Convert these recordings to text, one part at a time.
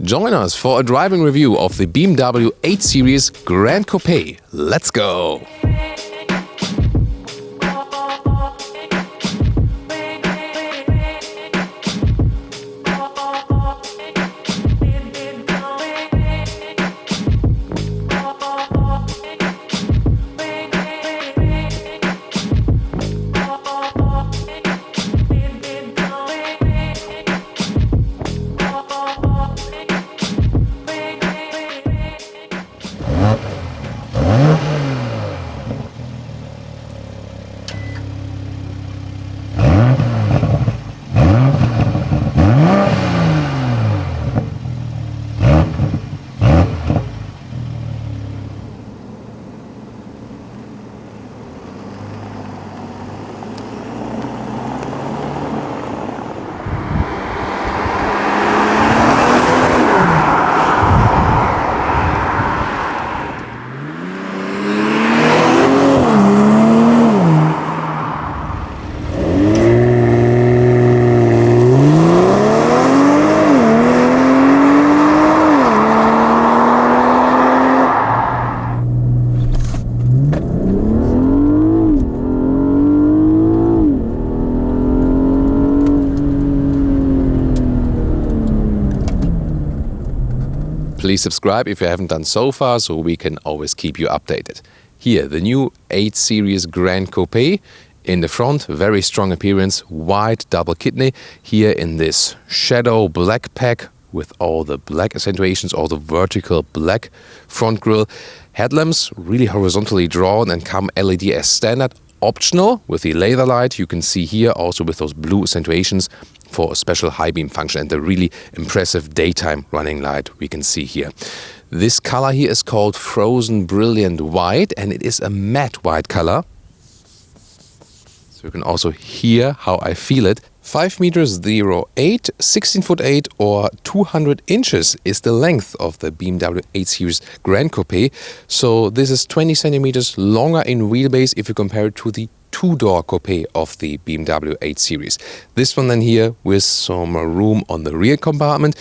Join us for a driving review of the BMW 8 Series Gran Coupé. Let's go! Please subscribe if you haven't done so far, so we can always keep you updated. Here, the new 8 Series Gran Coupé. In the front, very strong appearance, wide double kidney. Here in this shadow black pack with all the black accentuations, all the vertical black front grille. Headlamps really horizontally drawn and come LED as standard. Optional with the laser light, you can see here also with those blue accentuations for a special high beam function and the really impressive daytime running light we can see here. This color here is called Frozen Brilliant White and it is a matte white color. So you can also hear how I feel it. 5 meters 08, 16 foot 8 or 200 inches is the length of the BMW 8 Series Gran Coupé. So this is 20 centimeters longer in wheelbase if you compare it to the two-door coupé of the BMW 8 Series. This one then here with some room on the rear compartment.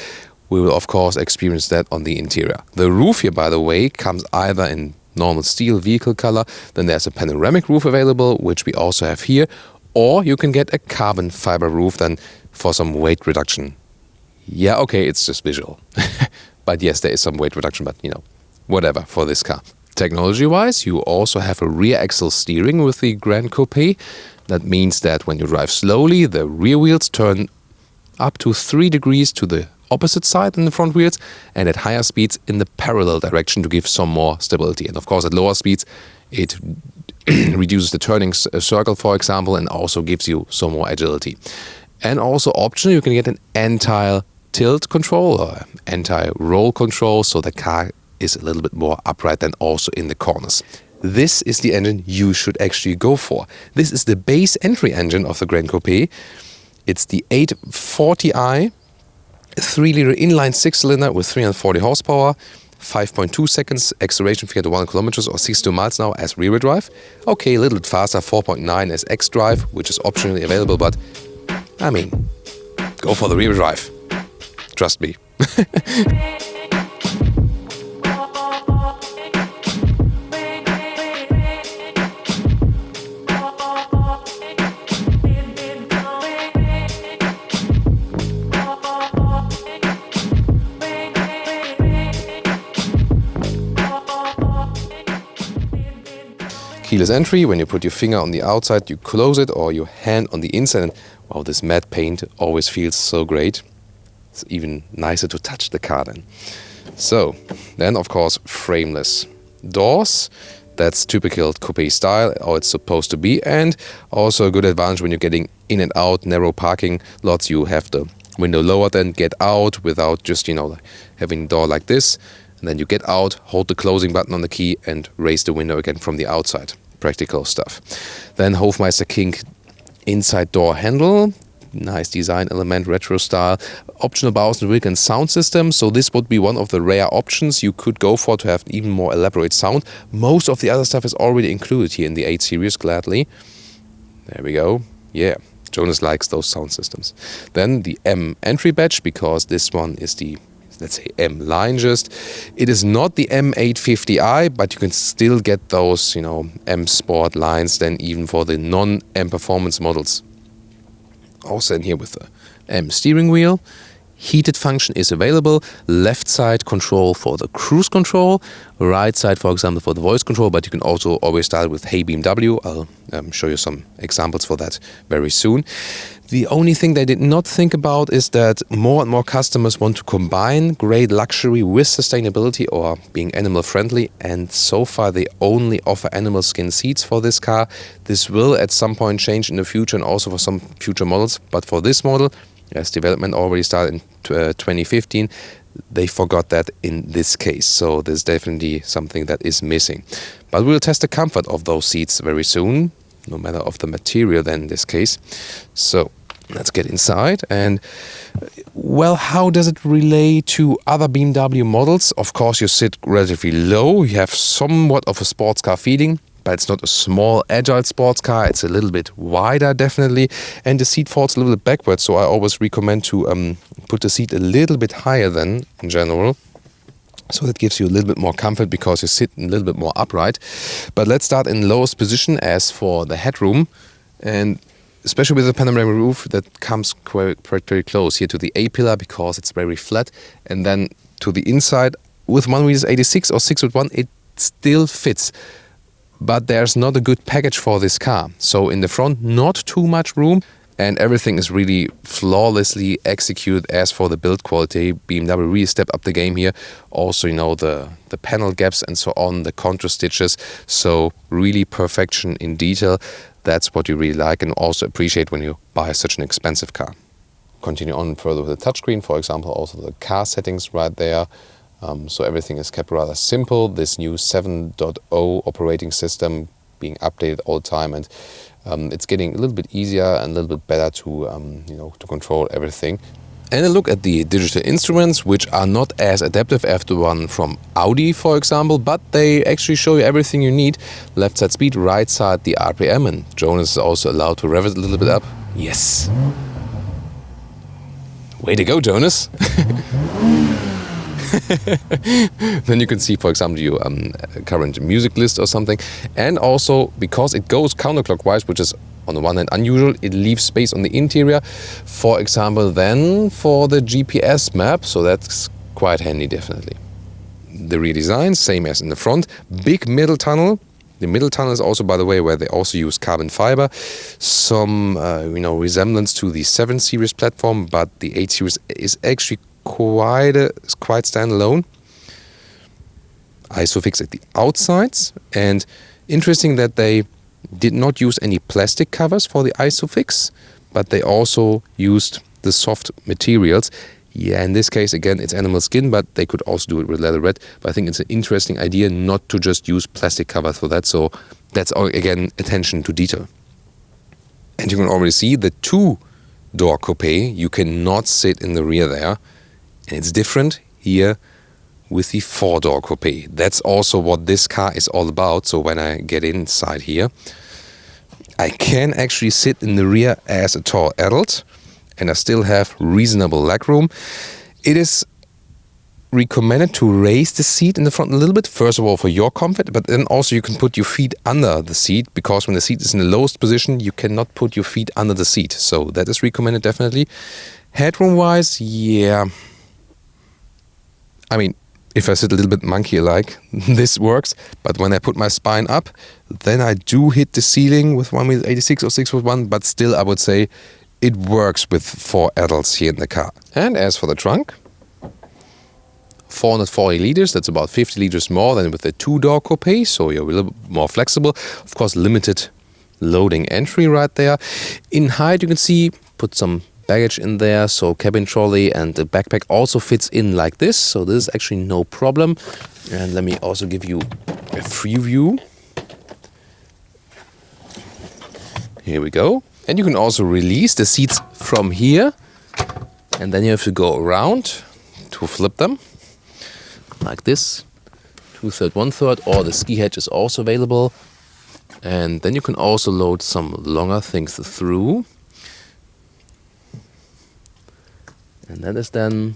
We will of course experience that on the interior. The roof here, by the way, comes either in normal steel vehicle color, then there's a panoramic roof available, which we also have here, or you can get a carbon fiber roof then for some weight reduction. Yeah, okay, it's just visual. But yes, there is some weight reduction, but you know, whatever for this car. Technology-wise, you also have a rear axle steering with the Gran Coupé. That means that when you drive slowly, the rear wheels turn up to 3 degrees to the opposite side than the front wheels, and at higher speeds in the parallel direction to give some more stability. And of course, at lower speeds, it reduces the turning circle, for example, and also gives you some more agility. And also optional, you can get an anti-tilt control or anti-roll control, so the car is a little bit more upright than also in the corners. This is the engine you should actually go for. This is the base entry engine of the Gran Coupé. It's the 840i, 3-liter inline 6-cylinder with 340 horsepower, 5.2 seconds acceleration figure to 1 kilometers or 62 miles an hour as rear-wheel drive. Okay, a little bit faster, 4.9 as X-drive, which is optionally available, but I mean, go for the rear-wheel drive. Trust me. Keyless entry, when you put your finger on the outside, you close it, or your hand on the inside, and wow, this matte paint always feels so great. It's even nicer to touch the car then. So, then of course, frameless doors. That's typical coupe style, how it's supposed to be, and also a good advantage when you're getting in and out narrow parking lots. You have the window lowered and get out without just, having the door like this. And then you get out, hold the closing button on the key and raise the window again from the outside. Practical stuff. Then Hofmeister King inside door handle. Nice design element, retro style. Optional Bowers & Wilkins sound system. So this would be one of the rare options you could go for to have even more elaborate sound. Most of the other stuff is already included here in the 8 Series, gladly. There we go. Yeah, Jonas likes those sound systems. Then the M entry badge, because this one is the let's say M line just. It is not the M850i, but you can still get those, you know, M Sport lines then even for the non-M Performance models. Also in here with the M steering wheel. Heated function is available. Left side control for the cruise control. Right side, for example, for the voice control. But you can also always start with Hey BMW. I'll show you some examples for that very soon. The only thing they did not think about is that more and more customers want to combine great luxury with sustainability or being animal friendly. And so far they only offer animal skin seats for this car. This will at some point change in the future and also for some future models. But for this model, as development already started in 2015, they forgot that in this case. So there's definitely something that is missing. But we'll test the comfort of those seats very soon, no matter of the material then in this case. So let's get inside. And well, how does it relate to other BMW models? Of course, you sit relatively low. You have somewhat of a sports car feeling. But it's not a small, agile sports car. It's a little bit wider, definitely. And the seat falls a little bit backwards. So I always recommend to put the seat a little bit higher than in general. So that gives you a little bit more comfort because you sit a little bit more upright. But let's start in lowest position as for the headroom. And especially with the panoramic roof, that comes quite very close here to the A-pillar because it's very flat. And then to the inside, with 1.86 or 6.1, it still fits. But there's not a good package for this car. So in the front, not too much room, and everything is really flawlessly executed. As for the build quality, BMW really stepped up the game here. Also, you know, the panel gaps and so on, the contour stitches. So really perfection in detail. That's what you really like and also appreciate when you buy such an expensive car. Continue on further with the touchscreen, for example, also the car settings right there. So everything is kept rather simple. This new 7.0 operating system being updated all the time, and it's getting a little bit easier and a little bit better to to control everything. And a look at the digital instruments, which are not as adaptive as the one from Audi, for example, but they actually show you everything you need. Left side speed, right side the RPM, and Jonas is also allowed to rev it a little bit up. Yes. Way to go, Jonas. Then you can see, for example, your current music list or something. And also, because it goes counterclockwise, which is on the one hand unusual, it leaves space on the interior. For example, then for the GPS map, so that's quite handy, definitely. The rear design, same as in the front. Big middle tunnel. The middle tunnel is also, by the way, where they also use carbon fiber. Some, resemblance to the 7 Series platform, but the 8 Series is actually quite standalone. Isofix at the outsides, and interesting that they did not use any plastic covers for the Isofix, but they also used the soft materials. Yeah, in this case, again, it's animal skin, but they could also do it with leather red. But I think it's an interesting idea not to just use plastic covers for that. So that's, again, attention to detail. And you can already see the 2-door coupe. You cannot sit in the rear there. And it's different here with the 4-door coupe. That's also what this car is all about. So when I get inside here, I can actually sit in the rear as a tall adult, and I still have reasonable legroom. It is recommended to raise the seat in the front a little bit, first of all for your comfort, but then also you can put your feet under the seat, because when the seat is in the lowest position, you cannot put your feet under the seat. So that is recommended, definitely. Headroom-wise, yeah. I mean, if I sit a little bit monkey-like, this works. But when I put my spine up, then I do hit the ceiling with 1.86 or 6.1. But still, I would say it works with 4 adults here in the car. And as for the trunk, 440 liters. That's about 50 liters more than with the 2-door coupe. So you're a little bit more flexible. Of course, limited loading entry right there. In height, you can see, put some baggage in there, so cabin trolley, and the backpack also fits in like this, so this is actually no problem. And let me also give you a free view. Here we go. And you can also release the seats from here, and then you have to go around to flip them like this, 2/3, 1/3, or the ski hatch is also available. And then you can also load some longer things through. And that is then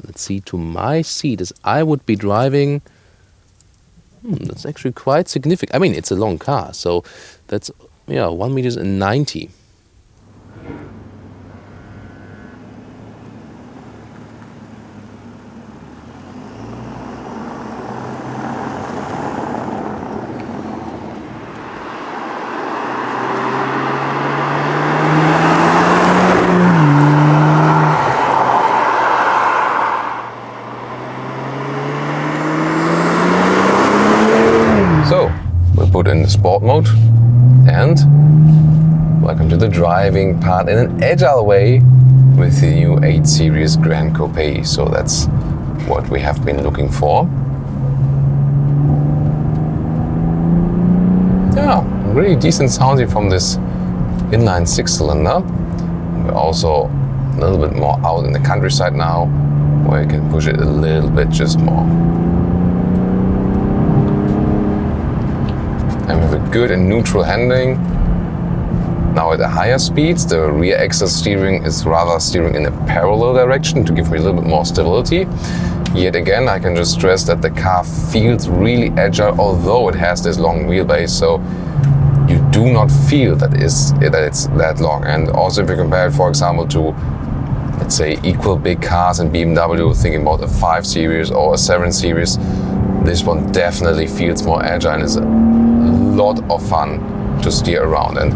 let's see, to my seat as I would be driving. That's actually quite significant. I mean, it's a long car, so that's 1.90 meters. So, we put in the sport mode and welcome to the driving part in an agile way with the new 8 Series Gran Coupé. So that's what we have been looking for. Yeah, really decent sounding from this inline 6-cylinder. We're also a little bit more out in the countryside now, where you can push it a little bit just more. And with a good and neutral handling. Now at the higher speeds, the rear axle steering is rather steering in a parallel direction to give me a little bit more stability. Yet again, I can just stress that the car feels really agile, although it has this long wheelbase. So you do not feel that it's that long. And also if you compare it, for example, to, let's say, equal big cars in BMW, thinking about a 5 Series or a 7 Series, this one definitely feels more agile and is a lot of fun to steer around. And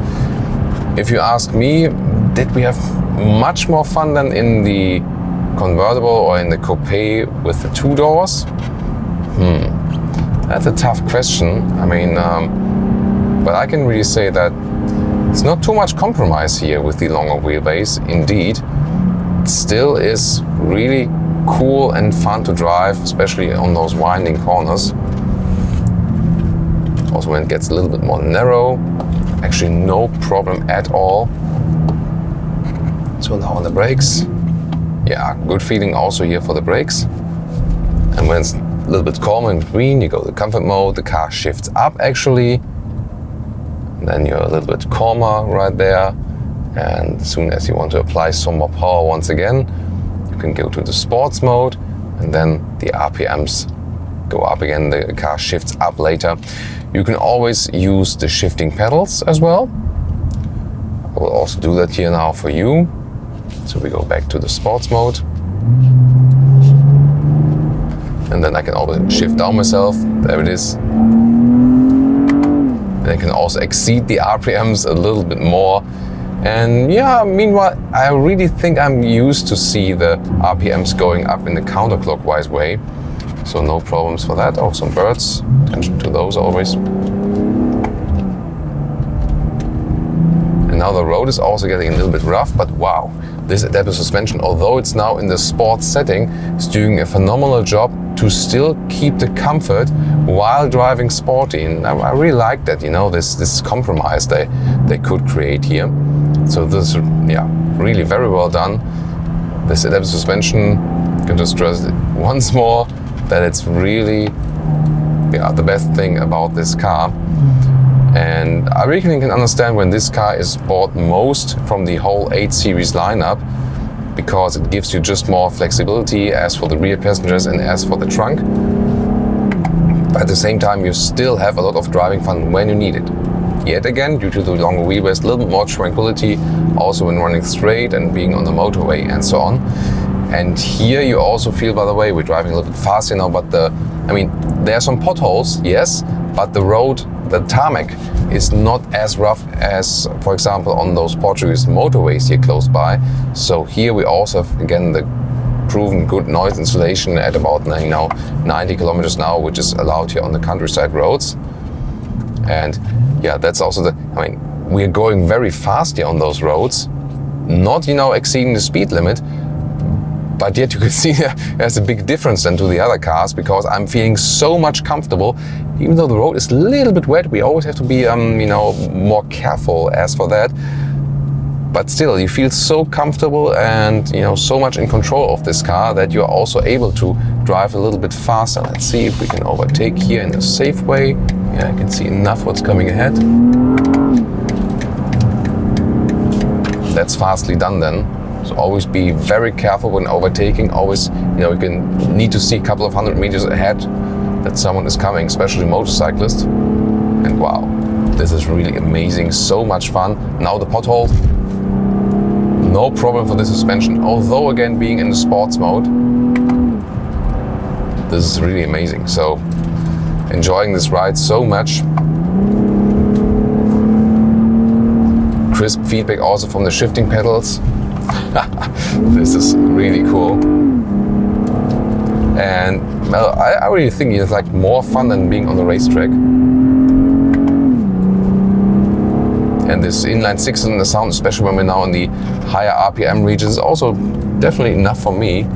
if you ask me, did we have much more fun than in the convertible or in the Coupé with the 2 doors? That's a tough question. I mean, but I can really say that it's not too much compromise here with the longer wheelbase. Indeed, it still is really cool and fun to drive, especially on those winding corners. Also when it gets a little bit more narrow, actually no problem at all. So now on the brakes, yeah, good feeling also here for the brakes. And when it's a little bit calm and green, you go to comfort mode, the car shifts up actually. And then you're a little bit calmer right there. And as soon as you want to apply some more power once again, you can go to the sports mode, and then the RPMs go up again, the car shifts up later. You can always use the shifting pedals as well. I will also do that here now for you. So we go back to the sports mode. And then I can always shift down myself. There it is. And I can also exceed the RPMs a little bit more. And yeah, meanwhile, I really think I'm used to see the RPMs going up in the counterclockwise way. So no problems for that. Oh, some birds. Attention to those always. And now the road is also getting a little bit rough, but wow, this adaptive suspension, although it's now in the sports setting, is doing a phenomenal job to still keep the comfort while driving sporty. And I really like that, you know, this compromise they could create here. So this, yeah, really very well done. This adaptive suspension, I can just stress it once more, that it's really the best thing about this car. And I really can understand when this car is bought most from the whole 8 Series lineup, because it gives you just more flexibility as for the rear passengers and as for the trunk. But at the same time, you still have a lot of driving fun when you need it. Yet again, due to the longer wheelbase, a little bit more tranquility, also when running straight and being on the motorway and so on. And here you also feel, by the way, we're driving a little bit faster now, but there are some potholes, yes, but the road, the tarmac, is not as rough as, for example, on those Portuguese motorways here close by. So here we also have, again, the proven good noise insulation at about 90 kilometers an hour, which is allowed here on the countryside roads. And yeah, that's also we're going very fast here on those roads, not, exceeding the speed limit. But yet you can see there's a big difference then to the other cars, because I'm feeling so much comfortable. Even though the road is a little bit wet, we always have to be more careful as for that. But still, you feel so comfortable and so much in control of this car that you're also able to drive a little bit faster. Let's see if we can overtake here in a safe way. Yeah, I can see enough what's coming ahead. That's fastly done then. So always be very careful when overtaking. Always, you can need to see a couple of 100 meters ahead that someone is coming, especially motorcyclists. And wow, this is really amazing, so much fun. Now the pothole, no problem for the suspension. Although again, being in the sports mode, this is really amazing. So enjoying this ride so much. Crisp feedback also from the shifting pedals. This is really cool. And well, I really think it's like more fun than being on the racetrack. And this inline 6-cylinder sound, especially when we're now in the higher RPM regions, is also definitely enough for me.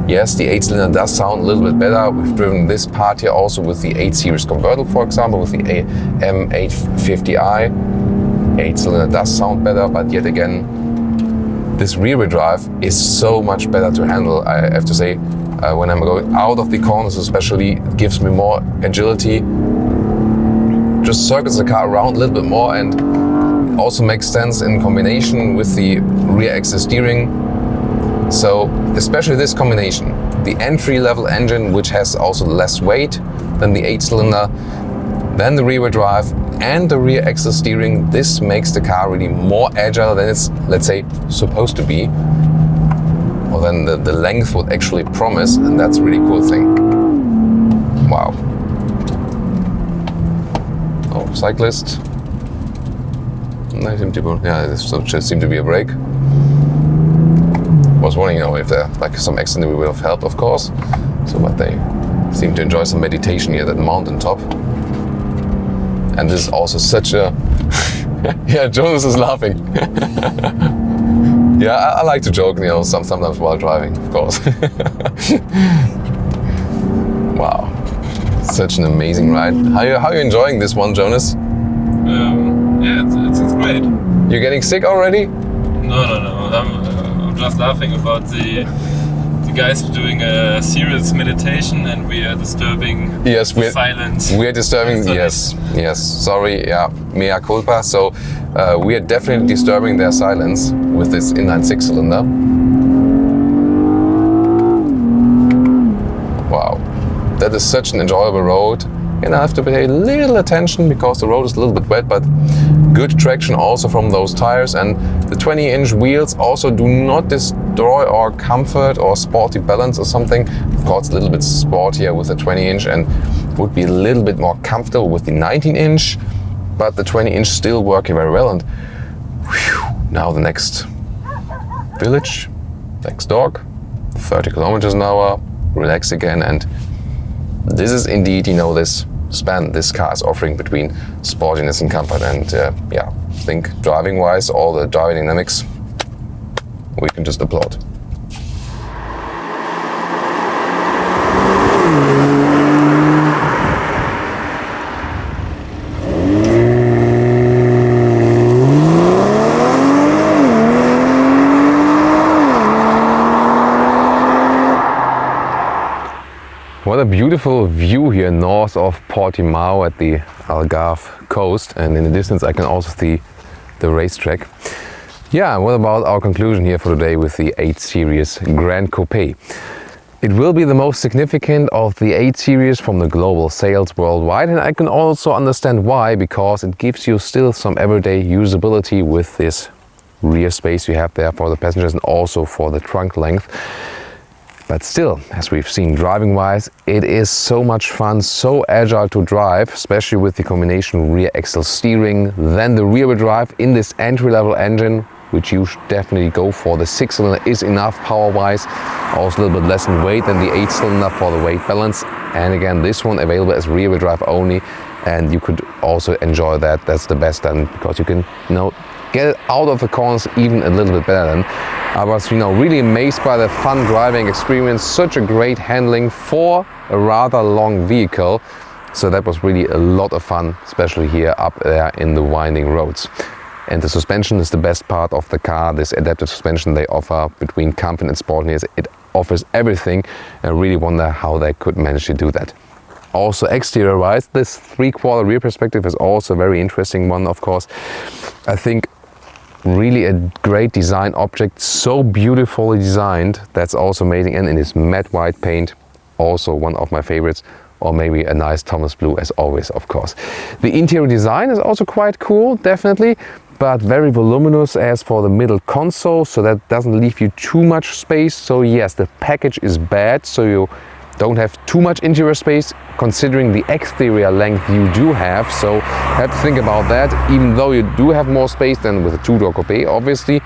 Yes, the 8-cylinder does sound a little bit better. We've driven this part here also with the 8 Series convertible, for example, with the M850i. 8-cylinder does sound better, but yet again, this rear-wheel drive is so much better to handle, I have to say. When I'm going out of the corners especially, it gives me more agility. Just circles the car around a little bit more, and it also makes sense in combination with the rear axle steering. So especially this combination, the entry-level engine, which has also less weight than the 8-cylinder, then the rear-wheel drive and the rear axle steering, this makes the car really more agile than it's, let's say, supposed to be, or than the length would actually promise, and that's a really cool thing. Wow. Oh, cyclist. Yeah, this just seemed to be a break. Was wondering, if there like some accident we would have helped, of course. So, but they seem to enjoy some meditation here at that mountain top. And this is also such a yeah, Jonas is laughing. Yeah, I like to joke, sometimes while driving, of course. Wow, such an amazing ride. How are you enjoying this one, Jonas? Yeah, it's great. You're getting sick already? No. I'm just laughing about the guys doing a serious meditation, and we are disturbing the silence. We are disturbing, yes. Sorry, yeah, mea culpa. So we are definitely disturbing their silence with this inline 6-cylinder. Wow, that is such an enjoyable road. And I have to pay a little attention because the road is a little bit wet, but good traction also from those tires, and the 20-inch wheels also do not destroy our comfort or sporty balance or something. Of course, a little bit sportier with the 20-inch and would be a little bit more comfortable with the 19-inch, but the 20-inch still working very well. And whew, now the next village, next dog, 30 kilometers an hour, relax again, and this is indeed, this span this car is offering between sportiness and comfort. And yeah, I think driving-wise, all the driving dynamics, we can just applaud. What a beautiful view here north of Portimao at the Algarve coast, and in the distance I can also see the racetrack. Yeah, what about our conclusion here for today with the 8 Series Gran Coupé? It will be the most significant of the 8 Series from the global sales worldwide, and I can also understand why, because it gives you still some everyday usability with this rear space you have there for the passengers and also for the trunk length. But still, as we've seen driving-wise, it is so much fun, so agile to drive, especially with the combination rear axle steering, then the rear-wheel drive in this entry-level engine, which you should definitely go for. The 6-cylinder is enough power-wise, also a little bit less in weight than the 8-cylinder for the weight balance. And again, this one available as rear-wheel drive only, and you could also enjoy that. That's the best then, because you can, get it out of the corners even a little bit better than. I was, really amazed by the fun driving experience, such a great handling for a rather long vehicle. So that was really a lot of fun, especially here up there in the winding roads. And the suspension is the best part of the car. This adaptive suspension they offer between comfort and sportiness, it offers everything. I really wonder how they could manage to do that. Also exterior wise, this 3/4 rear perspective is also a very interesting one, of course. I think really a great design object, so beautifully designed. That's also amazing, and in this matte white paint, also one of my favorites, or maybe a nice Thomas blue as always, of course. The interior design is also quite cool, definitely, but very voluminous as for the middle console, so that doesn't leave you too much space. So yes, the package is bad, so you don't have too much interior space considering the exterior length you do have, so have to think about that. Even though you do have more space than with a two-door coupe, obviously,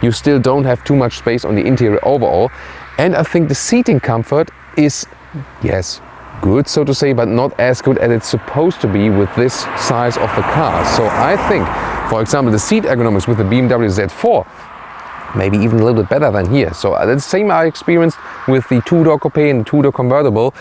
you still don't have too much space on the interior overall. And I think the seating comfort is, yes, good, so to say, but not as good as it's supposed to be with this size of the car. So I think, for example, the seat ergonomics with the BMW Z4, maybe even a little bit better than here. So that's the same I experienced with the two-door coupe and the two-door convertible.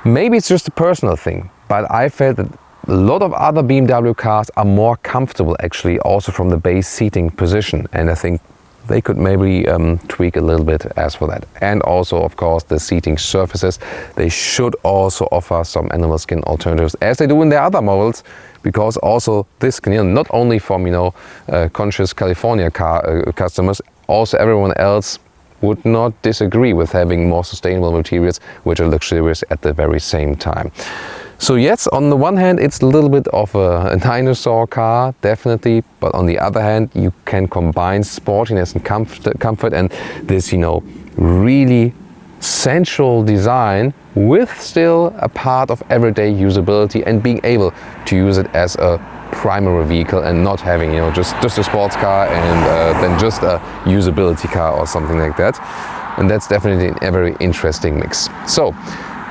Maybe it's just a personal thing, but I felt that a lot of other BMW cars are more comfortable actually, also from the base seating position, and I think they could maybe tweak a little bit as for that. And also, of course, the seating surfaces, they should also offer some animal skin alternatives as they do in their other models, because also this can, not only from conscious California car customers, also everyone else would not disagree with having more sustainable materials which are luxurious at the very same time. So yes, on the one hand it's a little bit of a dinosaur car, definitely, but on the other hand you can combine sportiness and comfort and this really sensual design with still a part of everyday usability and being able to use it as a primary vehicle and not having just a sports car and then just a usability car or something like that. And that's definitely a very interesting mix. So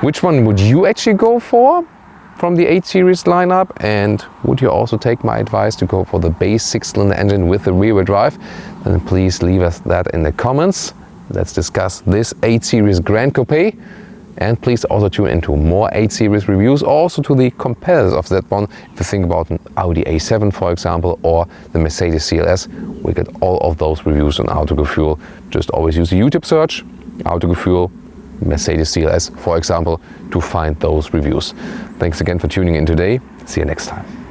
which one would you actually go for from the 8 Series lineup, and would you also take my advice to go for the base 6-cylinder engine with the rear-wheel drive? Then please leave us that in the comments. Let's discuss this 8 Series Gran Coupé, and please also tune into more 8 Series reviews, also to the competitors of that one. If you think about an Audi A7 for example, or the Mercedes CLS, we get all of those reviews on Autogefühl. Just always use the YouTube search, Autogefühl, Mercedes CLS, for example, to find those reviews. Thanks again for tuning in today. See you next time.